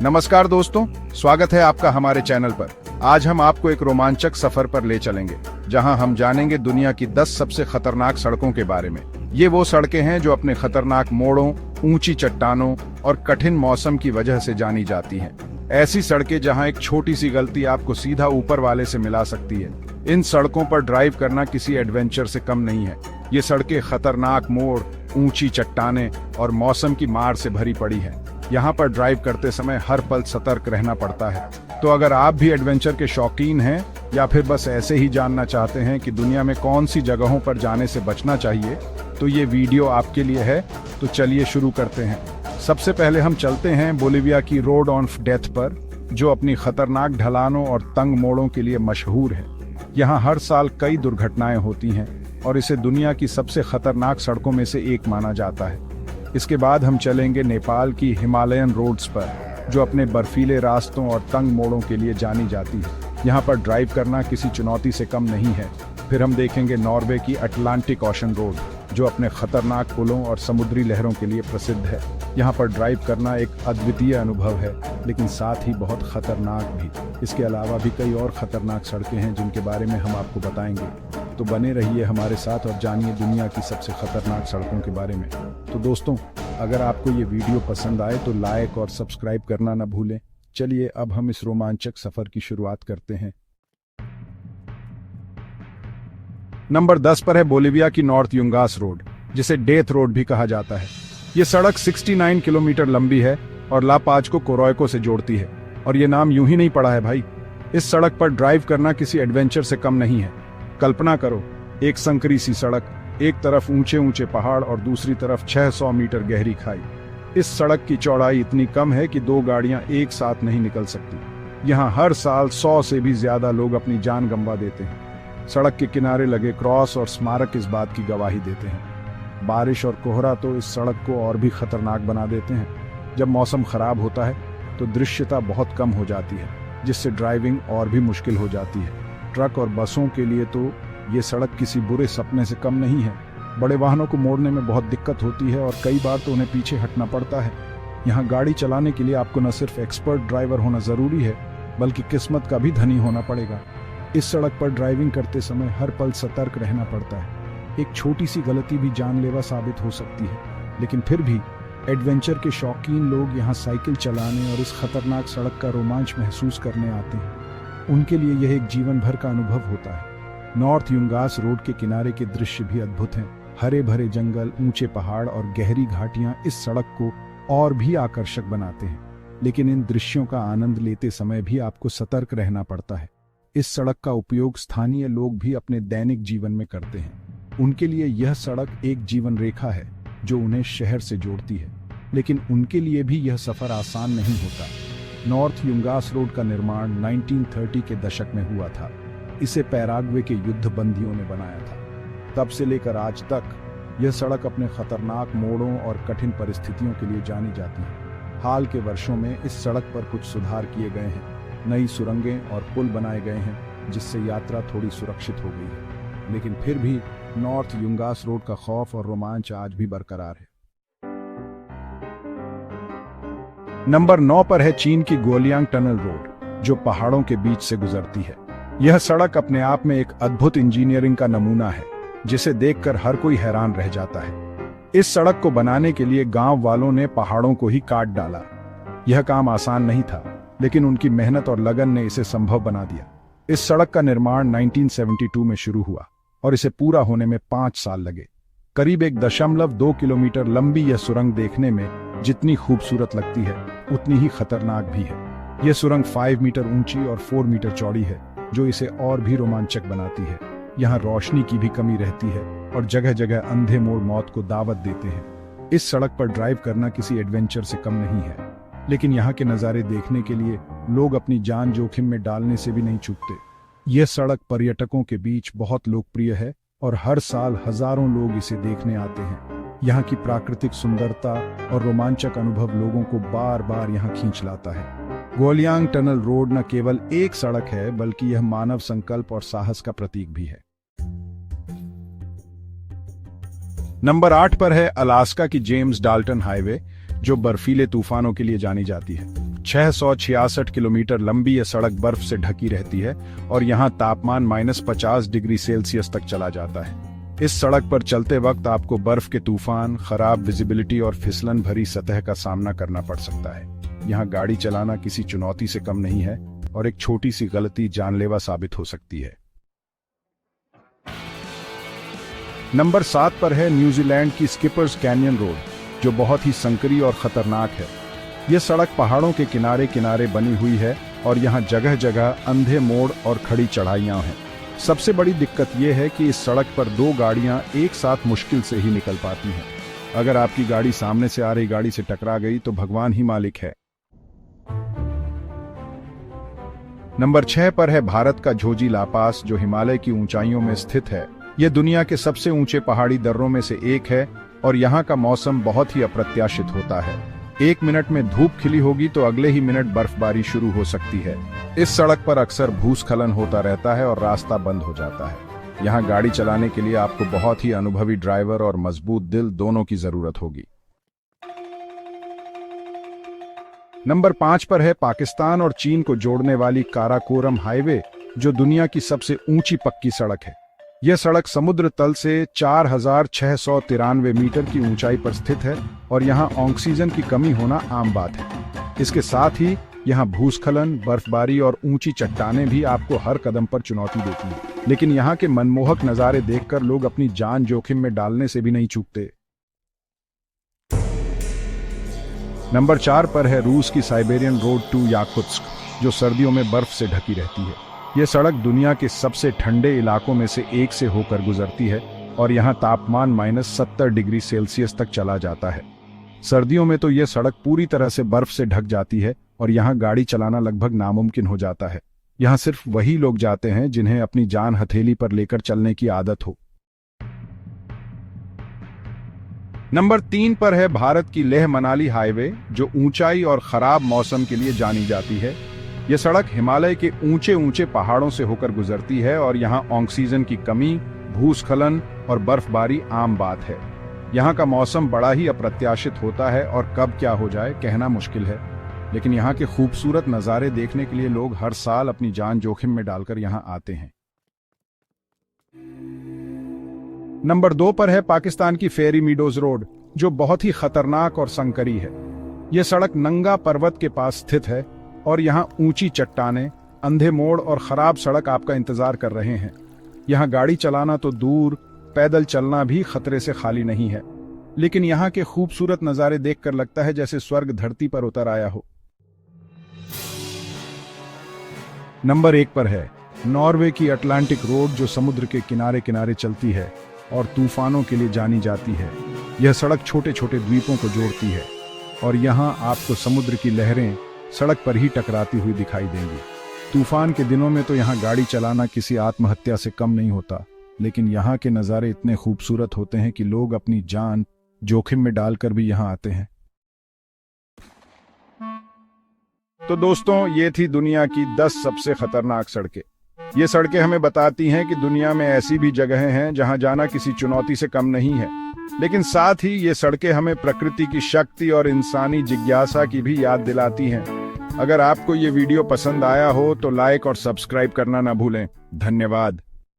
नमस्कार दोस्तों, स्वागत है आपका हमारे चैनल पर। आज हम आपको एक रोमांचक सफर पर ले चलेंगे जहां हम जानेंगे दुनिया की 10 सबसे खतरनाक सड़कों के बारे में। ये वो सड़कें हैं जो अपने खतरनाक मोड़ों, ऊंची चट्टानों और कठिन मौसम की वजह से जानी जाती हैं। ऐसी सड़कें जहां एक छोटी सी गलती आपको सीधा ऊपर वाले से मिला सकती है। इन सड़कों पर ड्राइव करना किसी एडवेंचर से कम नहीं है। ये सड़कें खतरनाक मोड़, ऊंची चट्टानें और मौसम की मार से भरी पड़ी हैं। यहाँ पर ड्राइव करते समय हर पल सतर्क रहना पड़ता है। तो अगर आप भी एडवेंचर के शौकीन हैं या फिर बस ऐसे ही जानना चाहते हैं कि दुनिया में कौन सी जगहों पर जाने से बचना चाहिए, तो ये वीडियो आपके लिए है। तो चलिए शुरू करते हैं। सबसे पहले हम चलते हैं बोलिविया की रोड ऑफ डेथ पर, जो अपनी खतरनाक ढलानों और तंग मोड़ों के लिए मशहूर है। यहाँ हर साल कई दुर्घटनाएं होती हैं और इसे दुनिया की सबसे खतरनाक सड़कों में से एक माना जाता है। इसके बाद हम चलेंगे नेपाल की हिमालयन रोड्स पर, जो अपने बर्फीले रास्तों और तंग मोड़ों के लिए जानी जाती है। यहाँ पर ड्राइव करना किसी चुनौती से कम नहीं है। फिर हम देखेंगे नॉर्वे की अटलांटिक ओशन रोड, जो अपने खतरनाक पुलों और समुद्री लहरों के लिए प्रसिद्ध है। यहाँ पर ड्राइव करना एक अद्वितीय अनुभव है, लेकिन साथ ही बहुत खतरनाक भी। इसके अलावा भी कई और खतरनाक सड़कें हैं जिनके बारे में हम आपको बताएंगे। तो बने रहिए हमारे साथ और जानिए दुनिया की सबसे खतरनाक सड़कों के बारे में। तो दोस्तों, अगर आपको ये वीडियो पसंद आए तो लाइक और सब्सक्राइब करना न भूलें। चलिए अब हम इस रोमांचक सफर की शुरुआत करते हैं। नंबर 10 पर है बोलिविया की नॉर्थ युंगास रोड, जिसे डेथ रोड भी कहा जाता है। ये सड़क 69 किलोमीटर लंबी है और ला पाज को कोरोइको से जोड़ती है। और ये नाम यूं ही नहीं पड़ा है भाई। इस सड़क पर ड्राइव करना किसी एडवेंचर से कम नहीं है। कल्पना करो, एक संकरी सी सड़क, एक तरफ ऊंचे ऊंचे पहाड़ और दूसरी तरफ 600 मीटर गहरी खाई। इस सड़क की चौड़ाई इतनी कम है कि 2 गाड़ियां एक साथ नहीं निकल सकती। यहाँ हर साल 100 से भी ज्यादा लोग अपनी जान गंवा देते हैं। सड़क के किनारे लगे क्रॉस और स्मारक इस बात की गवाही देते हैं। बारिश और कोहरा तो इस सड़क को और भी खतरनाक बना देते हैं। जब मौसम खराब होता है तो दृश्यता बहुत कम हो जाती है, जिससे ड्राइविंग और भी मुश्किल हो जाती है। ट्रक और बसों के लिए तो ये सड़क किसी बुरे सपने से कम नहीं है। बड़े वाहनों को मोड़ने में बहुत दिक्कत होती है और कई बार तो उन्हें पीछे हटना पड़ता है। यहाँ गाड़ी चलाने के लिए आपको न सिर्फ एक्सपर्ट ड्राइवर होना जरूरी है, बल्कि किस्मत का भी धनी होना पड़ेगा। इस सड़क पर ड्राइविंग करते समय हर पल सतर्क रहना पड़ता है। एक छोटी सी गलती भी जानलेवा साबित हो सकती है। लेकिन फिर भी एडवेंचर के शौकीन लोग यहाँ साइकिल चलाने और इस खतरनाक सड़क का रोमांच महसूस करने आते हैं। उनके लिए यह एक जीवन भर का अनुभव होता है। नॉर्थ युंगास रोड के किनारे के दृश्य भी अद्भुत हैं। हरे भरे जंगल, ऊंचे पहाड़ और गहरी घाटियां इस सड़क को और भी आकर्षक बनाते हैं। लेकिन इन दृश्यों का आनंद लेते समय भी आपको सतर्क रहना पड़ता है। इस सड़क का उपयोग स्थानीय लोग भी अपने दैनिक जीवन में करते हैं। उनके लिए यह सड़क एक जीवन रेखा है जो उन्हें शहर से जोड़ती है। लेकिन उनके लिए भी यह सफर आसान नहीं होता। नॉर्थ युंगास रोड का निर्माण 1930 के दशक में हुआ था। इसे पैराग्वे के युद्ध बंदियों ने बनाया था। तब से लेकर आज तक यह सड़क अपने खतरनाक मोड़ों और कठिन परिस्थितियों के लिए जानी जाती है। हाल के वर्षों में इस सड़क पर कुछ सुधार किए गए हैं। नई सुरंगें और पुल बनाए गए हैं, जिससे यात्रा थोड़ी सुरक्षित हो गई है। लेकिन फिर भी नॉर्थ युंगास रोड का खौफ और रोमांच आज भी बरकरार है। नंबर 9 पर है चीन की गोलियांग टनल रोड, जो पहाड़ों के बीच से गुजरती है। यह सड़क अपने आप में एक अद्भुत इंजीनियरिंग का नमूना है, जिसे देखकर हर कोई हैरान रह जाता है। इस सड़क को बनाने के लिए गांव वालों ने पहाड़ों को ही काट डाला। यह काम आसान नहीं था, लेकिन उनकी मेहनत और लगन ने इसे संभव बना दिया। इस सड़क का निर्माण 1972 में शुरू हुआ और इसे पूरा होने में 5 साल लगे। करीब 1.2 किलोमीटर लंबी यह सुरंग देखने में जितनी खूबसूरत लगती है, उतनी ही खतरनाक भी है। यह सुरंग 5 मीटर ऊंची और 4 मीटर चौड़ी है, जो इसे और भी रोमांचक बनाती है। यहाँ रोशनी की भी कमी रहती है और जगह जगह अंधे मोड़ मौत को दावत देते हैं। इस सड़क पर ड्राइव करना किसी एडवेंचर से कम नहीं है, लेकिन यहाँ के नज़ारे देखने के लिए लोग अपनी जान जोखिम में डालने से भी नहीं चूकते। यह सड़क पर्यटकों के बीच बहुत लोकप्रिय है और हर साल हजारों लोग इसे देखने आते हैं। यहाँ की प्राकृतिक सुंदरता और रोमांचक अनुभव लोगों को बार बार यहाँ खींच लाता है। गोलियांग टनल रोड न केवल एक सड़क है, बल्कि यह मानव संकल्प और साहस का प्रतीक भी है। नंबर 8 पर है अलास्का की जेम्स डाल्टन हाईवे, जो बर्फीले तूफानों के लिए जानी जाती है। 666 किलोमीटर लंबी यह सड़क बर्फ से ढकी रहती है और यहाँ तापमान -50 डिग्री सेल्सियस तक चला जाता है। इस सड़क पर चलते वक्त आपको बर्फ के तूफान, खराब विजिबिलिटी और फिसलन भरी सतह का सामना करना पड़ सकता है। यहाँ गाड़ी चलाना किसी चुनौती से कम नहीं है और एक छोटी सी गलती जानलेवा साबित हो सकती है। नंबर 7 पर है न्यूजीलैंड की स्किपर्स कैनियन रोड, जो बहुत ही संकरी और खतरनाक है। यह सड़क पहाड़ों के किनारे किनारे बनी हुई है और यहाँ जगह जगह अंधे मोड़ और खड़ी चढ़ाइयाँ हैं। सबसे बड़ी दिक्कत यह है कि इस सड़क पर 2 गाड़ियाँ एक साथ मुश्किल से ही निकल पाती हैं। अगर आपकी गाड़ी सामने से आ रही गाड़ी से टकरा गई तो भगवान ही मालिक है। नंबर 6 पर है भारत का झोजी ला पास, जो हिमालय की ऊंचाइयों में स्थित है। यह दुनिया के सबसे ऊंचे पहाड़ी दर्रों में से एक है और यहाँ का मौसम बहुत ही अप्रत्याशित होता है। 1 मिनट में धूप खिली होगी तो अगले ही मिनट बर्फबारी शुरू हो सकती है। इस सड़क पर अक्सर भूस्खलन होता रहता है और रास्ता बंद हो जाता है। यहाँ गाड़ी चलाने के लिए आपको बहुत ही अनुभवी ड्राइवर और मजबूत दिल दोनों की जरूरत होगी। नंबर 5 पर है पाकिस्तान और चीन को जोड़ने वाली काराकोरम हाईवे, जो दुनिया की सबसे ऊंची पक्की सड़क है। यह सड़क समुद्र तल से 4693 मीटर की ऊंचाई पर स्थित है और यहाँ ऑक्सीजन की कमी होना आम बात है। इसके साथ ही यहाँ भूस्खलन, बर्फबारी और ऊंची चट्टानें भी आपको हर कदम पर चुनौती देती हैं। लेकिन यहाँ के मनमोहक नज़ारे देखकर लोग अपनी जान जोखिम में डालने से भी नहीं चूकते। नंबर 4 पर है रूस की साइबेरियन रोड टू याकुत्स्क, जो सर्दियों में बर्फ से ढकी रहती है। यह सड़क दुनिया के सबसे ठंडे इलाकों में से एक से होकर गुजरती है और यहाँ तापमान -70 डिग्री सेल्सियस तक चला जाता है। सर्दियों में तो यह सड़क पूरी तरह से बर्फ से ढक जाती है और यहाँ गाड़ी चलाना लगभग नामुमकिन हो जाता है। यहाँ सिर्फ वही लोग जाते हैं जिन्हें अपनी जान हथेली पर लेकर चलने की आदत हो। नंबर 3 पर है भारत की लेह मनाली हाईवे, जो ऊंचाई और खराब मौसम के लिए जानी जाती है। यह सड़क हिमालय के ऊंचे ऊंचे पहाड़ों से होकर गुजरती है और यहाँ ऑक्सीजन की कमी, भूस्खलन और बर्फबारी आम बात है। यहाँ का मौसम बड़ा ही अप्रत्याशित होता है और कब क्या हो जाए कहना मुश्किल है। लेकिन यहाँ के खूबसूरत नज़ारे देखने के लिए लोग हर साल अपनी जान जोखिम में डालकर यहाँ आते हैं। नंबर 2 पर है पाकिस्तान की फेरी मीडोज रोड, जो बहुत ही खतरनाक और संकरी है। यह सड़क नंगा पर्वत के पास स्थित है और यहाँ ऊंची चट्टानें, अंधे मोड़ और खराब सड़क आपका इंतजार कर रहे हैं। यहाँ गाड़ी चलाना तो दूर, पैदल चलना भी खतरे से खाली नहीं है। लेकिन यहाँ के खूबसूरत नज़ारे देखकर लगता है जैसे स्वर्ग धरती पर उतर आया हो। नंबर 1 पर है नॉर्वे की अटलांटिक रोड, जो समुद्र के किनारे किनारे चलती है और तूफानों के लिए जानी जाती है। यह सड़क छोटे छोटे द्वीपों को जोड़ती है और यहाँ आपको समुद्र की लहरें सड़क पर ही टकराती हुई दिखाई देंगी। तूफान के दिनों में तो यहाँ गाड़ी चलाना किसी आत्महत्या से कम नहीं होता, लेकिन यहाँ के नज़ारे इतने खूबसूरत होते हैं कि लोग अपनी जान जोखिम में डालकर भी यहाँ आते हैं। तो दोस्तों, ये थी दुनिया की 10 सबसे खतरनाक सड़कें। ये सड़कें हमें बताती हैं कि दुनिया में ऐसी भी जगहें हैं जहां जाना किसी चुनौती से कम नहीं है। लेकिन साथ ही ये सड़कें हमें प्रकृति की शक्ति और इंसानी जिज्ञासा की भी याद दिलाती हैं। अगर आपको ये वीडियो पसंद आया हो तो लाइक और सब्सक्राइब करना ना भूलें। धन्यवाद।